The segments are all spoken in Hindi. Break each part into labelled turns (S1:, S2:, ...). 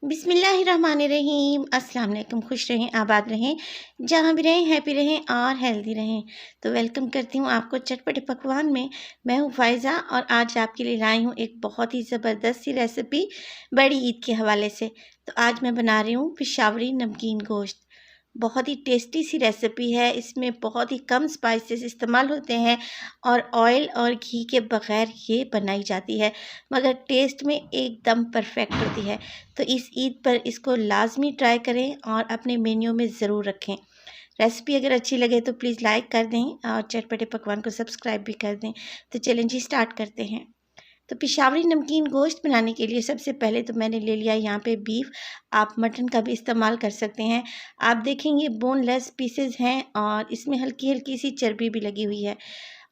S1: बिस्मिल्लाहिर्रहमानिर्रहीम। अस्सलाम वालेकुम। खुश रहें, आबाद रहें, जहाँ भी रहें हैप्पी रहें और हेल्दी रहें। तो वेलकम करती हूँ आपको चटपटे पकवान में। मैं हूँ फ़ायज़ा और आज आपके लिए लाई हूँ एक बहुत ही ज़बरदस्त सी रेसिपी बड़ी ईद के हवाले से। तो आज मैं बना रही हूँ पेशावरी नमकीन गोश्त। बहुत ही टेस्टी सी रेसिपी है। इसमें बहुत ही कम स्पाइसेस इस्तेमाल होते हैं और ऑयल और घी के बग़ैर ये बनाई जाती है, मगर टेस्ट में एकदम परफेक्ट होती है। तो इस ईद पर इसको लाज़मी ट्राई करें और अपने मेन्यू में ज़रूर रखें। रेसिपी अगर अच्छी लगे तो प्लीज़ लाइक कर दें और चटपटे पकवान को सब्सक्राइब भी कर दें। तो चलें जी, स्टार्ट करते हैं। तो पेशावरी नमकीन गोश्त बनाने के लिए सबसे पहले तो मैंने ले लिया यहाँ पे बीफ। आप मटन का भी इस्तेमाल कर सकते हैं। आप देखेंगे बोनलेस पीसेस हैं और इसमें हल्की हल्की सी चर्बी भी लगी हुई है।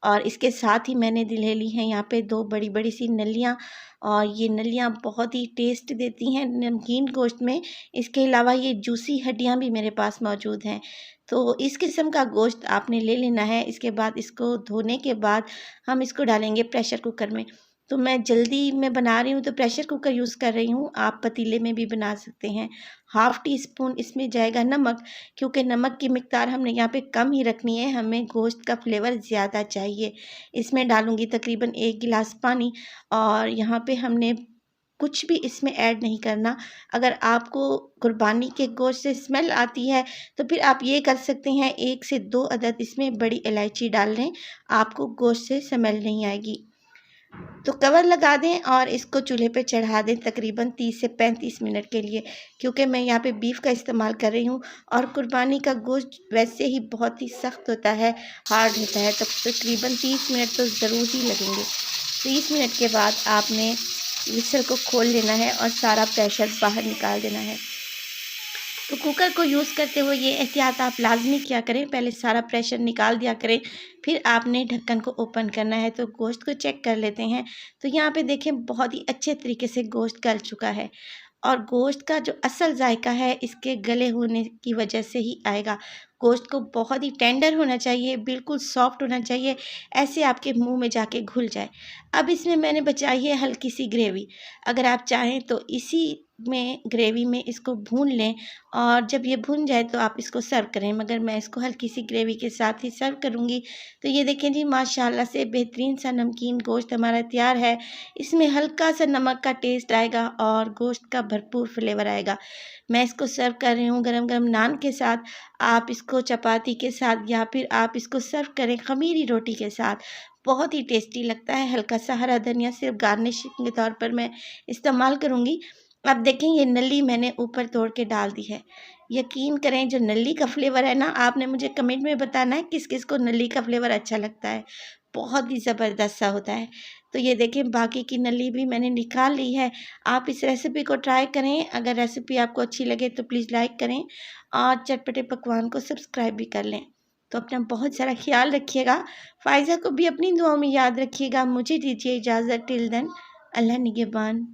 S1: और इसके साथ ही मैंने ले ली हैं यहाँ पे दो बड़ी बड़ी सी नलियाँ, और ये नलियाँ बहुत ही टेस्ट देती हैं नमकीन गोश्त में। इसके अलावा ये जूसी हड्डियाँ भी मेरे पास मौजूद हैं। तो इस किस्म का गोश्त आपने ले लेना है। इसके बाद इसको धोने के बाद हम इसको डालेंगे प्रेशर कुकर में। तो मैं जल्दी में बना रही हूँ तो प्रेशर कुकर यूज़ कर रही हूँ। आप पतीले में भी बना सकते हैं। हाफ़ टी स्पून इसमें जाएगा नमक, क्योंकि नमक की मिक़दार हमने यहाँ पे कम ही रखनी है, हमें गोश्त का फ्लेवर ज़्यादा चाहिए। इसमें डालूँगी तकरीबन 1 गिलास पानी, और यहाँ पे हमने कुछ भी इसमें ऐड नहीं करना। अगर आपको कुर्बानी के गोश्त से स्मेल आती है तो फिर आप ये कर सकते हैं, 1 से 2 अदद इसमें बड़ी इलायची डाल लें, आपको गोश्त से स्मेल नहीं आएगी। तो कवर लगा दें और इसको चूल्हे पे चढ़ा दें तकरीबन 30 से 35 मिनट के लिए, क्योंकि मैं यहाँ पे बीफ का इस्तेमाल कर रही हूँ और कुर्बानी का गोश्त वैसे ही बहुत ही सख्त होता है, हार्ड होता है। तो तकरीबन 30 मिनट तो ज़रूर ही लगेंगे। 30 मिनट के बाद आपने विसल को खोल लेना है और सारा प्रेशर बाहर निकाल देना है। तो कुकर को यूज़ करते हुए ये एहतियात आप लाज़मी किया करें, पहले सारा प्रेशर निकाल दिया करें, फिर आपने ढक्कन को ओपन करना है। तो गोश्त को चेक कर लेते हैं। तो यहाँ पे देखें बहुत ही अच्छे तरीके से गोश्त गल चुका है, और गोश्त का जो असल जायका है इसके गले होने की वजह से ही आएगा। गोश्त को बहुत ही टेंडर होना चाहिए, बिल्कुल सॉफ्ट होना चाहिए, ऐसे आपके मुंह में जाके घुल जाए। अब इसमें मैंने बचाई है हल्की सी ग्रेवी। अगर आप चाहें तो इसी में ग्रेवी में इसको भून लें, और जब ये भुन जाए तो आप इसको सर्व करें, मगर मैं इसको हल्की सी ग्रेवी के साथ ही सर्व करूँगी। तो ये देखें जी, माशाल्लाह से बेहतरीन सा नमकीन गोश्त हमारा तैयार है। इसमें हल्का सा नमक का टेस्ट आएगा और गोश्त का भरपूर फ्लेवर आएगा। मैं इसको सर्व कर रही हूँ गरम गरम नान के साथ। आप इसको चपाती के साथ या फिर आप इसको सर्व करें खमीरी रोटी के साथ, बहुत ही टेस्टी लगता है। हल्का सा हरा धनिया सिर्फ गार्निशिंग के तौर पर मैं इस्तेमाल करूँगी। अब देखें ये नली मैंने ऊपर तोड़ के डाल दी है। यकीन करें, जो नली का फ्लेवर है ना, आपने मुझे कमेंट में बताना है किस किस को नली का फ्लेवर अच्छा लगता है। बहुत ही ज़बरदस्त सा होता है। तो ये देखें बाकी की नली भी मैंने निकाल ली है। आप इस रेसिपी को ट्राई करें। अगर रेसिपी आपको अच्छी लगे तो प्लीज़ लाइक करें और चटपटे पकवान को सब्सक्राइब भी कर लें। तो अपना बहुत सारा ख्याल रखिएगा। फ़ायज़ा को भी अपनी दुआओं में याद रखिएगा। मुझे दीजिए इजाज़त। टिल देन, अल्लाह निगहबान।